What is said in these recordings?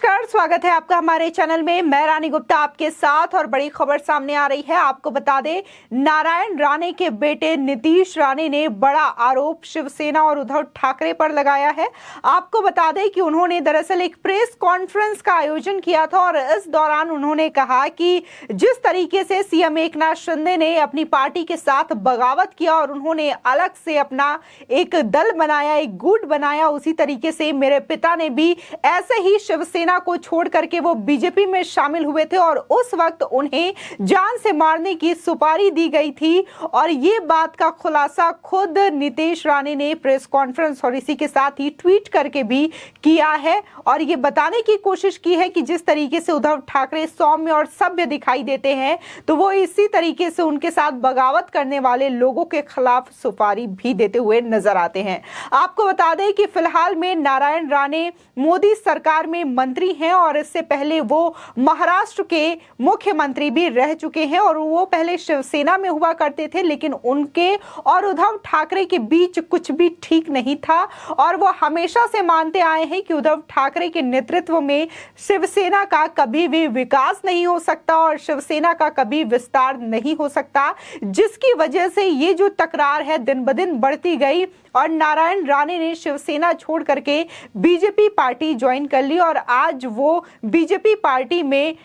नमस्कार, स्वागत है आपका हमारे चैनल में। मैं रानी गुप्ता आपके साथ और बड़ी खबर सामने आ रही है। आपको बता दें, नारायण राणे के बेटे नीतीश राणे ने बड़ा आरोप शिवसेना और उद्धव ठाकरे पर लगाया है। आपको बता दें कि उन्होंने दरअसल एक प्रेस कॉन्फ्रेंस का आयोजन किया था और इस दौरान उन्होंने कहा कि जिस तरीके से सीएम एकनाथ शिंदे ने अपनी पार्टी के साथ बगावत किया और उन्होंने अलग से अपना एक दल बनाया, एक गुट बनाया, उसी तरीके से मेरे पिता ने भी ऐसे ही शिवसेना को छोड़ करके वो बीजेपी में शामिल हुए थे और उस वक्त उन्हें जान से मारने की सुपारी दी गई थी। और ये बात का खुलासा खुद नीतीश राणे ने प्रेस कॉन्फ्रेंस और इसी के साथ ही ट्वीट करके भी किया है और ये बताने की कोशिश की है कि जिस तरीके से उद्धव ठाकरे सौम्य और सभ्य दिखाई देते हैं, तो वो इसी तरीके से उनके साथ बगावत करने वाले लोगों के खिलाफ सुपारी भी देते हुए नजर आते हैं। आपको बता दें कि फिलहाल में नारायण राणे मोदी सरकार में मंत्री हैं और इससे पहले वो महाराष्ट्र के मुख्यमंत्री भी रह चुके हैं और वो पहले शिवसेना में हुआ करते थे, लेकिन उनके और उद्धव ठाकरे के बीच कुछ भी ठीक नहीं था और वो हमेशा से मानते आए हैं कि उद्धव ठाकरे के नेतृत्व में शिवसेना का कभी भी विकास नहीं हो सकता और शिवसेना का कभी विस्तार नहीं हो सकता, जिसकी वजह से ये जो तकरार है दिन ब दिन बढ़ती गई और नारायण राणे ने शिवसेना छोड़ करके बीजेपी पार्टी ज्वाइन कर ली और आज वो बीजेपी पार्टी में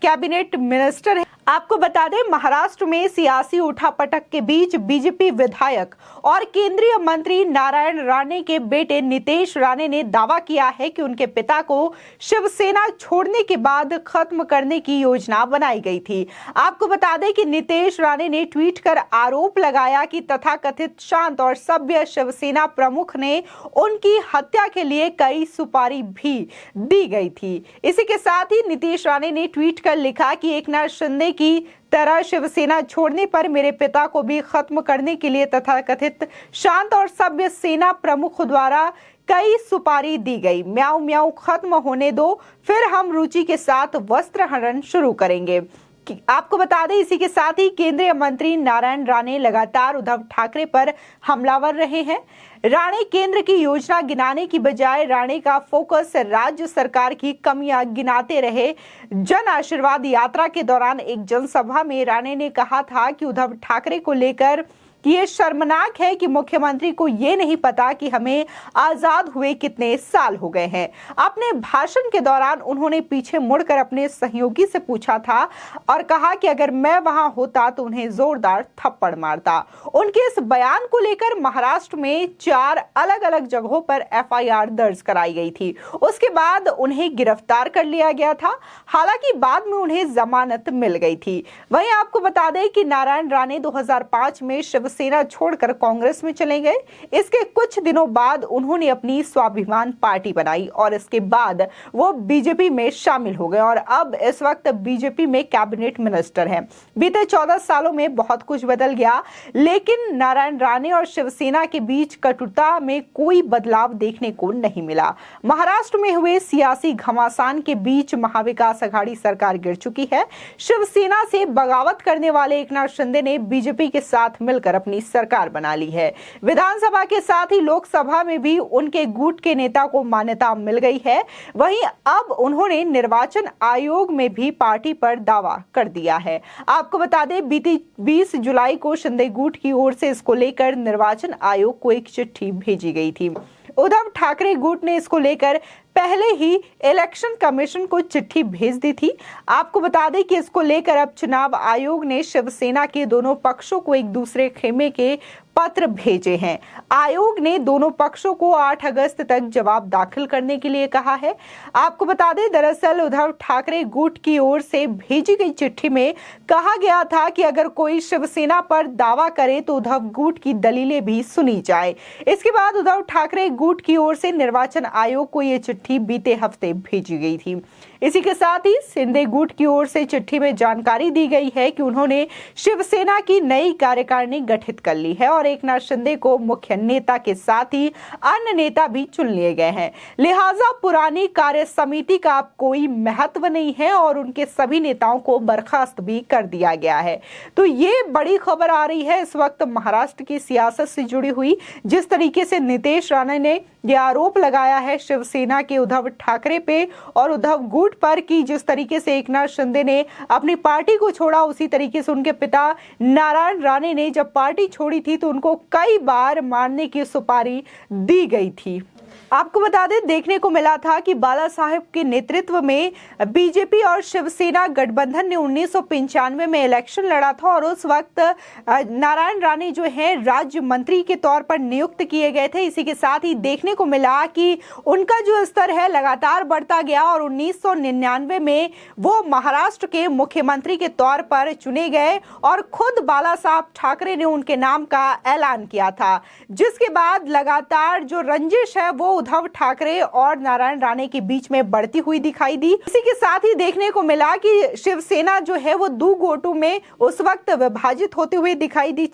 कैबिनेट मिनिस्टर है। आपको बता दें, महाराष्ट्र में सियासी उठापटक के बीच बीजेपी विधायक और केंद्रीय मंत्री नारायण राणे के बेटे नीतीश राणे ने दावा किया है कि उनके पिता को शिवसेना छोड़ने के बाद खत्म करने की योजना बनाई गई थी। आपको बता दें कि नीतीश राणे ने ट्वीट कर आरोप लगाया कि तथाकथित शांत और सभ्य शिवसेना प्रमुख ने उनकी हत्या के लिए कई सुपारी भी दी गई थी। इसी के साथ ही नीतीश राणे ने ट्वीट कर लिखा कि एकनाथ शिंदे की तरह शिवसेना छोड़ने पर मेरे पिता को भी खत्म करने के लिए तथाकथित शांत और सभ्य सेना प्रमुख द्वारा कई सुपारी दी गई। म्याऊ म्याऊ खत्म होने दो, फिर हम रुचि के साथ वस्त्र हरण शुरू करेंगे। आपको बता दें, इसी के साथ ही केंद्रीय मंत्री नारायण राणे लगातार उद्धव ठाकरे पर हमलावर रहे हैं। राणे केंद्र की योजना गिनाने की बजाय राणे का फोकस राज्य सरकार की कमियां गिनाते रहे। जन आशीर्वाद यात्रा के दौरान एक जनसभा में राणे ने कहा था कि उद्धव ठाकरे को लेकर ये शर्मनाक है कि मुख्यमंत्री को ये नहीं पता कि हमें आजाद हुए कितने साल हो गए हैं। अपने भाषण के दौरान उन्होंने पीछे मुड़कर अपने सहयोगी से पूछा था और कहा कि अगर मैं वहां होता तो उन्हें जोरदार थप्पड़ मारता। उनके इस बयान को लेकर महाराष्ट्र में 4 अलग अलग जगहों पर एफआईआर दर्ज कराई गई थी। उसके बाद उन्हें गिरफ्तार कर लिया गया था, हालांकि बाद में उन्हें जमानत मिल गई थी। वहीं आपको बता दें कि नारायण राणे 2005 में शिवसेना छोड़कर कांग्रेस में चले गए। इसके कुछ दिनों बाद उन्होंने अपनी स्वाभिमान पार्टी बनाई और इसके बाद वो बीजेपी में शामिल हो गए और अब इस वक्त बीजेपी में कैबिनेट मिनिस्टर हैं। बीते 14 सालों में बहुत कुछ बदल गया, लेकिन नारायण राणे और शिवसेना के बीच कटुता में कोई बदलाव देखने को नहीं मिला। महाराष्ट्र में हुए सियासी घमासान के बीच महाविकास अघाड़ी सरकार गिर चुकी है। शिवसेना से बगावत करने वाले एकनाथ शिंदे ने बीजेपी के साथ मिलकर अपनी सरकार बना ली है। विधानसभा के साथ ही लोकसभा में भी उनके गुट के नेता को मान्यता मिल गई है। वहीं अब उन्होंने निर्वाचन आयोग में भी पार्टी पर दावा कर दिया है। आपको बता दें, बीती 20 जुलाई को शिंदे गुट की ओर से इसको लेकर निर्वाचन आयोग को एक चिट्ठी भेजी गई थी। उद्धव ठाकरे गुट ने इसको लेकर पहले ही इलेक्शन कमीशन को चिट्ठी भेज दी थी। आपको बता दें कि इसको लेकर अब चुनाव आयोग ने शिवसेना के दोनों पक्षों को एक दूसरे खेमे के पत्र भेजे हैं। आयोग ने दोनों पक्षों को 8 अगस्त तक जवाब दाखिल करने के लिए कहा है। आपको बता दें, दरअसल उद्धव ठाकरे गुट की ओर से भेजी गई चिट्ठी में कहा गया था कि अगर कोई शिवसेना पर दावा करे तो उद्धव गुट की दलीलें भी सुनी जाए। इसके बाद उद्धव ठाकरे गुट की ओर से निर्वाचन आयोग को ये चिट्ठी बीते हफ्ते भेजी गई थी। इसी के साथ ही शिंदे गुट की ओर से चिट्ठी में जानकारी दी गई है कि उन्होंने शिवसेना की नई कार्यकारिणी गठित कर ली है और एकनाथ शिंदे को मुख्य नेता के साथ ही अन्य नेता भी चुन लिए गए हैं। लिहाजा पुरानी कार्य समिति का अब कोई महत्व नहीं है और उनके सभी नेताओं को बर्खास्त भी कर दिया गया है। तो ये बड़ी खबर आ रही है इस वक्त महाराष्ट्र की सियासत से जुड़ी हुई। जिस तरीके से नीतीश राणे ने यह आरोप लगाया है शिवसेना के उद्धव ठाकरे पे और उद्धव गुट पर कि जिस तरीके से एकनाथ शिंदे ने अपनी पार्टी को छोड़ा, उसी तरीके से उनके पिता नारायण राणे ने जब पार्टी छोड़ी थी तो उनको कई बार मारने की सुपारी दी गई थी। आपको बता दें, देखने को मिला था कि बाला साहेब के नेतृत्व में बीजेपी और शिवसेना गठबंधन ने 1995 में इलेक्शन लड़ा था और उस वक्त नारायण राणे जो है राज्य मंत्री के तौर पर नियुक्त किए गए थे। इसी के साथ ही देखने को मिला कि उनका जो स्तर है लगातार बढ़ता गया और 1999 में वो महाराष्ट्र के मुख्यमंत्री के तौर पर चुने गए और खुद बाला साहब ठाकरे ने उनके नाम का ऐलान किया था, जिसके बाद लगातार जो रंजिश है वो उद्धव ठाकरे और नारायण राणे के बीच में बढ़ती हुई दिखाई दी। इसी के साथ ही देखने को मिला कि शिवसेना जो है वो दो गुटों में उस वक्त विभाजित होते हुए दिखाई दी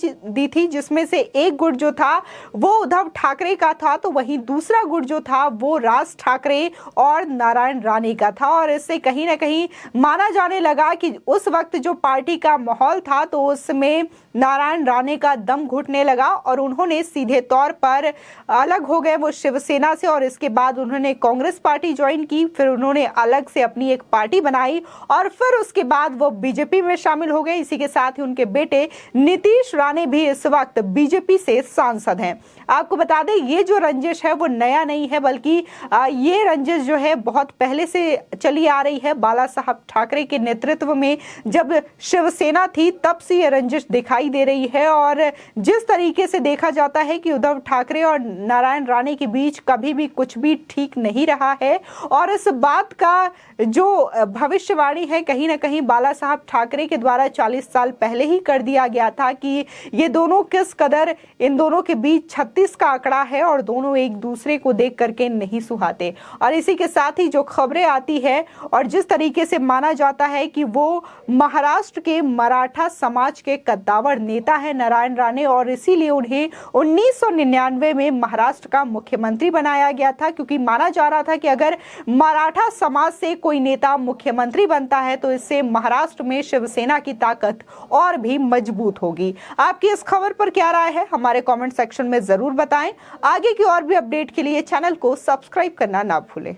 थी, जिसमें से एक गुट जो था वो उद्धव ठाकरे का था तो वहीं दूसरा गुट जो था वो राज ठाकरे और नारायण राणे का था। और इससे कहीं ना कहीं माना जाने लगा कि उस वक्त जो पार्टी का माहौल था तो उसमें नारायण राणे का दम घुटने लगा और उन्होंने सीधे तौर पर अलग हो गए वो शिवसेना से और इसके बाद उन्होंने कांग्रेस पार्टी ज्वाइन की। फिर उन्होंने अलग से अपनी एक पार्टी बनाई और फिर उसके बाद वो बीजेपी में शामिल हो गए। इसी के साथ ही उनके बेटे नीतीश राणे भी इस वक्त बीजेपी से सांसद हैं। आपको बता दें, ये जो रंजिश है वो नया नहीं है, बल्कि ये रंजिश जो है बहुत पहले से चली आ रही है। बाला साहब ठाकरे के नेतृत्व में जब शिवसेना थी तब से ये रंजिश दिखाई दे रही है और जिस तरीके से देखा जाता है कि उद्धव ठाकरे और नारायण राणे के बीच कभी भी कुछ भी ठीक नहीं रहा है और इस बात का जो भविष्यवाणी है कहीं ना कहीं बाला साहब ठाकरे के द्वारा 40 साल पहले ही कर दिया गया था कि ये दोनों किस कदर, इन दोनों के बीच 36 का आंकड़ा है और दोनों एक दूसरे को देख करके नहीं सुहाते। और इसी के साथ ही जो खबरें आती है और जिस तरीके से माना जाता है कि वो महाराष्ट्र के मराठा समाज के कद्दावर नेता है नारायण राणे और इसीलिए उन्हें 1999 में महाराष्ट्र का मुख्यमंत्री बनाया गया था, क्योंकि माना जा रहा था कि अगर मराठा समाज से कोई नेता मुख्यमंत्री बनता है तो इससे महाराष्ट्र में शिवसेना की ताकत और भी मजबूत होगी। आपकी इस खबर पर क्या राय है हमारे कमेंट सेक्शन में जरूर बताएं। आगे की और भी अपडेट के लिए चैनल को सब्सक्राइब करना ना भूलें।